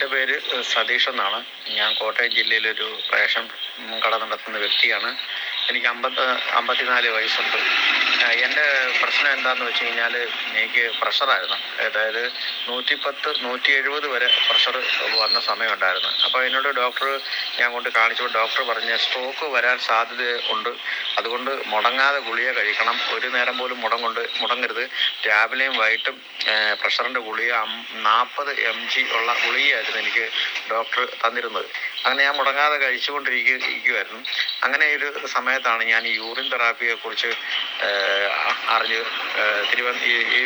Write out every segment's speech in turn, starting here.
എൻ്റെ പേര് സതീഷ് എന്നാണ്. ഞാൻ കോട്ടയം ജില്ലയിലൊരു റേഷൻ കട നടത്തുന്ന വ്യക്തിയാണ്. എനിക്ക് 54 വയസ്സുണ്ട്. എൻ്റെ പ്രശ്നം എന്താണെന്ന് വെച്ച് കഴിഞ്ഞാൽ, എനിക്ക് പ്രഷറായിരുന്നു. അതായത് 110, 170 വരെ പ്രഷർ വന്ന സമയമുണ്ടായിരുന്നു. അപ്പോൾ എന്നോട് ഞാൻ കൊണ്ട് കാണിച്ചപ്പോൾ ഡോക്ടർ പറഞ്ഞ സ്ട്രോക്ക് വരാൻ സാധ്യത ഉണ്ട്. അതുകൊണ്ട് മുടങ്ങാതെ ഗുളിക കഴിക്കണം. ഒരു നേരം പോലും മുടങ്ങരുത്. രാവിലെയും വൈകിട്ടും പ്രഷറിൻ്റെ ഗുളിക 40 mg ഉള്ള ഗുളികയായിരുന്നു എനിക്ക് ഡോക്ടർ തന്നിരുന്നത്. അങ്ങനെ ഞാൻ മുടങ്ങാതെ കഴിച്ചുകൊണ്ടിരിക്കുമായിരുന്നു. അങ്ങനെ ഒരു സമയത്താണ് ഞാൻ ഈ യൂറിൻ തെറാപ്പിയെക്കുറിച്ച് അറിഞ്ഞ് ഈ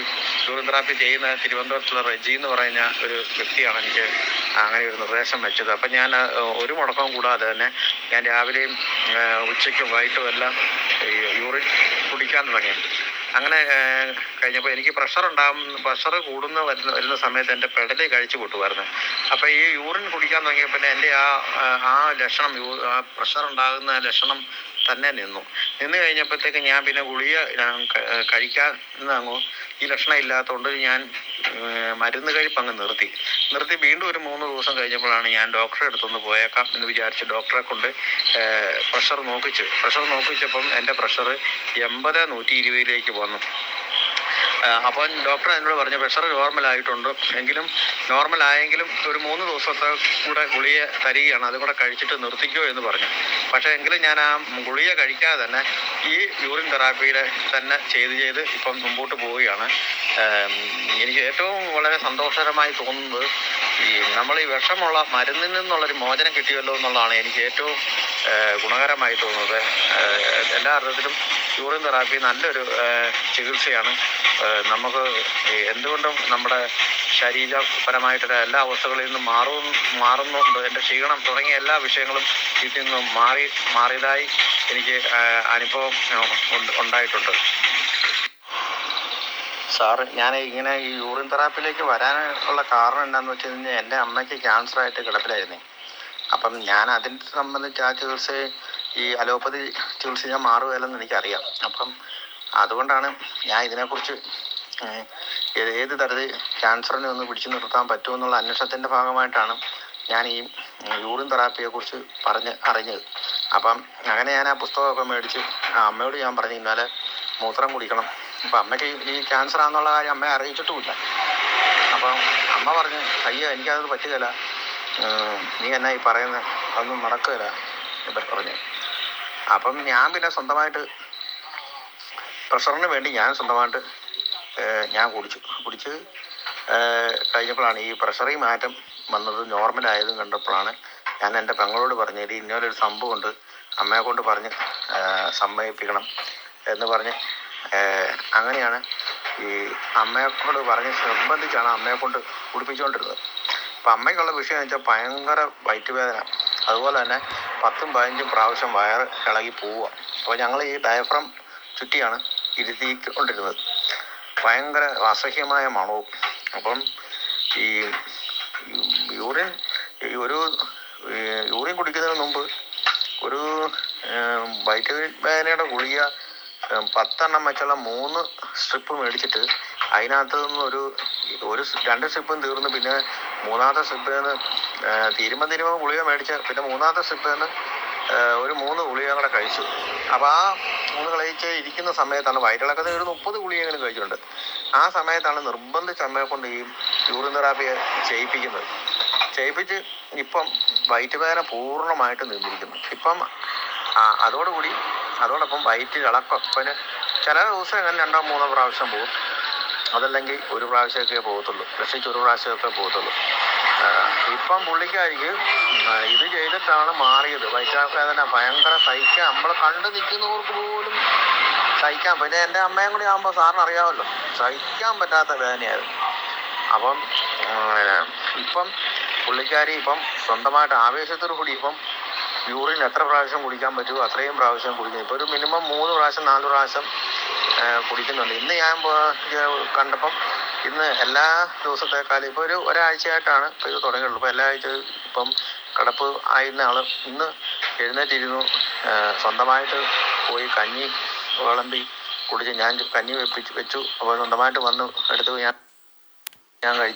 യൂറിൻ തെറാപ്പി ചെയ്യുന്ന തിരുവനന്തപുരത്തുള്ള റെജി എന്ന് പറയുന്ന ഒരു വ്യക്തിയാണ് എനിക്ക് അങ്ങനെ ഒരു നിർദ്ദേശം വെച്ചത്. അപ്പം ഞാൻ ഒരു മുടക്കവും കൂടാതെ തന്നെ ഞാൻ രാവിലെയും ഉച്ചയ്ക്കും വൈകിട്ടും എല്ലാം യൂറിൻ കുടിക്കാൻ തുടങ്ങി. അങ്ങനെ കഴിഞ്ഞപ്പോൾ എനിക്ക് പ്രഷർ വരുന്ന സമയത്ത് എൻ്റെ പെടലി കഴിച്ചു പൊട്ടുമായിരുന്നു. അപ്പോൾ ഈ യൂറിൻ കുടിക്കാൻ തുടങ്ങിയപ്പോൾ എൻ്റെ ആ ലക്ഷണം, ആ പ്രഷർ ഉണ്ടാകുന്ന ലക്ഷണം തന്നെ നിന്ന് കഴിഞ്ഞപ്പോഴത്തേക്ക് ഞാൻ പിന്നെ ഗുളിക കഴിക്കാൻ ഈ ലക്ഷണം ഇല്ലാത്തതുകൊണ്ട് ഞാൻ മരുന്ന് കഴിപ്പ് അങ്ങ് നിർത്തി വീണ്ടും ഒരു 3 ദിവസം കഴിഞ്ഞപ്പോഴാണ് ഞാൻ ഡോക്ടറെ അടുത്തൊന്ന് പോയേക്കാം എന്ന് വിചാരിച്ച് ഡോക്ടറെ കൊണ്ട് പ്രഷർ നോക്കിച്ചപ്പം എൻ്റെ പ്രഷർ 80/120 വന്നു. അപ്പം ഡോക്ടർ എന്നോട് പറഞ്ഞു പ്രഷർ നോർമലായിട്ടുണ്ട്, നോർമലായെങ്കിലും ഒരു 3 ദിവസത്തെ കൂടെ ഗുളിക തരികയാണ്, അതും കൂടെ കഴിച്ചിട്ട് നിർത്തിക്കോ എന്ന് പറഞ്ഞു. പക്ഷേ എങ്കിലും ഞാൻ ആ ഗുളിക കഴിക്കാതെ തന്നെ ഈ യൂറിൻ തെറാപ്പിയുടെ തന്നെ ചെയ്ത് ഇപ്പം മുമ്പോട്ട് പോവുകയാണ്. എനിക്ക് ഏറ്റവും വളരെ സന്തോഷകരമായി തോന്നുന്നത് നമ്മൾ ഈ വിഷമുള്ള മരുന്നിൽ നിന്നുള്ളൊരു മോചനം കിട്ടിയല്ലോ എന്നുള്ളതാണ് എനിക്ക് ഏറ്റവും ഗുണകരമായി തോന്നുന്നത്. എല്ലാ അർത്ഥത്തിലും യൂറിൻ തെറാപ്പി നല്ലൊരു ചികിത്സയാണ്. നമുക്ക് എന്തുകൊണ്ടും നമ്മുടെ ശരീരപരമായിട്ടുള്ള എല്ലാ അവസ്ഥകളിൽ നിന്നും മാറുന്നുണ്ട്. എൻ്റെ ക്ഷീണം തുടങ്ങിയ എല്ലാ വിഷയങ്ങളും ഇതിൽ നിന്നും മാറിയതായി എനിക്ക് അനുഭവം ഉണ്ടായിട്ടുണ്ട്. സാറ്, ഞാൻ ഇങ്ങനെ ഈ യൂറിൻ തെറാപ്പിയിലേക്ക് വരാനുള്ള കാരണം എന്താണെന്ന് വെച്ച് കഴിഞ്ഞാൽ, എൻ്റെ അമ്മയ്ക്ക് ക്യാൻസറായിട്ട് കിടപ്പിലായിരുന്നേ. അപ്പം ഞാൻ അതിനെ സംബന്ധിച്ച് ആ ചികിത്സയെ ഈ അലോപ്പതി ചികിത്സ ഞാൻ മാറുകയില്ലെന്ന് എനിക്കറിയാം. അപ്പം അതുകൊണ്ടാണ് ഞാൻ ഇതിനെക്കുറിച്ച് ഏത് തരത്തിൽ ക്യാൻസറിനെ ഒന്ന് പിടിച്ചു നിർത്താൻ പറ്റുമെന്നുള്ള അന്വേഷണത്തിൻ്റെ ഭാഗമായിട്ടാണ് ഞാൻ ഈ യൂറിൻ തെറാപ്പിയെക്കുറിച്ച് അറിഞ്ഞത്. അപ്പം അങ്ങനെ ഞാൻ ആ പുസ്തകമൊക്കെ മേടിച്ച് അമ്മയോട് ഞാൻ പറഞ്ഞു, ഇന്നലെ മൂത്രം കുടിക്കണം. അപ്പം അമ്മയ്ക്ക് ഈ ക്യാൻസർ ആണെന്നുള്ള കാര്യം അമ്മയെ അറിയിച്ചിട്ടുമില്ല. അപ്പം അമ്മ പറഞ്ഞു, അയ്യോ എനിക്കത് പറ്റുകയില്ല, നീ എന്നാ ഈ പറയുന്നത്, അതൊന്നും നടക്കുകയില്ല എന്നൊക്കെ പറഞ്ഞു. അപ്പം ഞാൻ പിന്നെ സ്വന്തമായിട്ട് പ്രഷറിന് വേണ്ടി സ്വന്തമായിട്ട് ഞാൻ കുടിച്ച് കഴിഞ്ഞപ്പോഴാണ് ഈ പ്രഷറിൽ മാറ്റം വന്നത്, നോർമലായതും കണ്ടപ്പോഴാണ് ഞാൻ എൻ്റെ പെങ്ങളോട് പറഞ്ഞത് ഇന്നൊരു സംഭവമുണ്ട്, അമ്മയെ കൊണ്ട് പറഞ്ഞ് സമ്മതിപ്പിക്കണം എന്ന് പറഞ്ഞ് അങ്ങനെയാണ് ഈ അമ്മയെക്കൊണ്ട് പറഞ്ഞ് നിർബന്ധിച്ചാണ് അമ്മയെ കൊണ്ട് കുടിപ്പിച്ചുകൊണ്ടിരുന്നത്. അപ്പം അമ്മയ്ക്കുള്ള വിഷയം എന്ന് വെച്ചാൽ ഭയങ്കര വയറ്റുവേദന, അതുപോലെ തന്നെ 10ഉം 15ഉം പ്രാവശ്യം വയറ് ഇളകി പോവുക. അപ്പോൾ ഞങ്ങൾ ഈ ഡയഫ്രം ചുറ്റിയാണ് ഇരുത്തിക്കൊണ്ടിരുന്നത്. ഭയങ്കര അസഹ്യമായ മണവും. അപ്പം ഈ യൂറിൻ കുടിക്കുന്നതിന് മുമ്പ് ഒരു വയറ്റുവേദനയുടെ ഗുളിക 10 എണ്ണം വെച്ചുള്ള 3 സ്ട്രിപ്പ് മേടിച്ചിട്ട് അതിനകത്ത് നിന്ന് ഒരു 2 സ്ട്രിപ്പും തീർന്ന്, പിന്നെ 3ാമത്തെ സ്ട്രിപ്പിൽ നിന്ന് തീരുമ്പോൾ ഗുളിക മേടിച്ച് പിന്നെ 3ാമത്തെ സ്ട്രിപ്പിൽ നിന്ന് ഒരു 3 ഗുളിക കൂടെ കഴിച്ചു. അപ്പോൾ ആ 3 കഴിച്ച് ഇരിക്കുന്ന സമയത്താണ് വയറ്റിളക്കത്തിൽ ഒരു 30 ഗുളികയെങ്കിലും കഴിച്ചിട്ടുണ്ട്. ആ സമയത്താണ് നിർബന്ധിച്ച് അമ്മയെ കൊണ്ട് ഈ യൂറിൻ തെറാപ്പി ചെയ്യിപ്പിച്ച് ഇപ്പം വയറ്റുവേദന പൂർണ്ണമായിട്ട് നിന്നിരിക്കുന്നു. ഇപ്പം അതോടൊപ്പം വയറ്റിലിളക്കം. പിന്നെ ചില ദിവസം അങ്ങനെ 2-3 പ്രാവശ്യം പോകും, അതല്ലെങ്കിൽ ഒരു പ്രാവശ്യമൊക്കെ പോകത്തുള്ളൂ, രക്ഷിച്ച് ഒരു പ്രാവശ്യമൊക്കെ പോകത്തുള്ളൂ. ഇപ്പം പുള്ളിക്കാരിക്ക് ഇത് ചെയ്തിട്ടാണ് മാറിയത്. വയറ്റുവേദന ഭയങ്കര സഹിക്കാൻ, നമ്മൾ കണ്ടു നിൽക്കുന്നവർക്ക് പോലും സഹിക്കാൻ. പിന്നെ എൻ്റെ അമ്മയും കൂടി ആകുമ്പോൾ സാറിന് അറിയാമല്ലോ, സഹിക്കാൻ പറ്റാത്ത വേദനയായിരുന്നു. അപ്പം ഇപ്പം പുള്ളിക്കാരി സ്വന്തമായിട്ട് ആവേശത്തോടു കൂടി യൂറിൻ എത്ര പ്രാവശ്യം കുടിക്കാൻ പറ്റുമോ അത്രയും പ്രാവശ്യം കുടിക്കുന്നു. ഇപ്പോൾ ഒരു മിനിമം 3 പ്രാവശ്യം 4 പ്രാവശ്യം കുടിക്കുന്നുണ്ട്. ഇന്ന് ഞാൻ കണ്ടപ്പം ഇന്ന് എല്ലാ ദിവസത്തേക്കാളും ഇപ്പോൾ ഒരാഴ്ചയായിട്ടാണ് ഇത് തുടങ്ങിയുള്ളൂ. ഇപ്പോൾ എല്ലാ ആഴ്ച കിടപ്പ് ആയിരുന്ന ആൾ ഇന്ന് എഴുന്നേറ്റിരുന്നു, സ്വന്തമായിട്ട് പോയി കഞ്ഞി വിളമ്പി കുടിച്ച്, ഞാൻ കഞ്ഞി വെച്ചു. അപ്പോൾ സ്വന്തമായിട്ട് വന്ന് എടുത്ത് ഞാൻ കഴിച്ചു.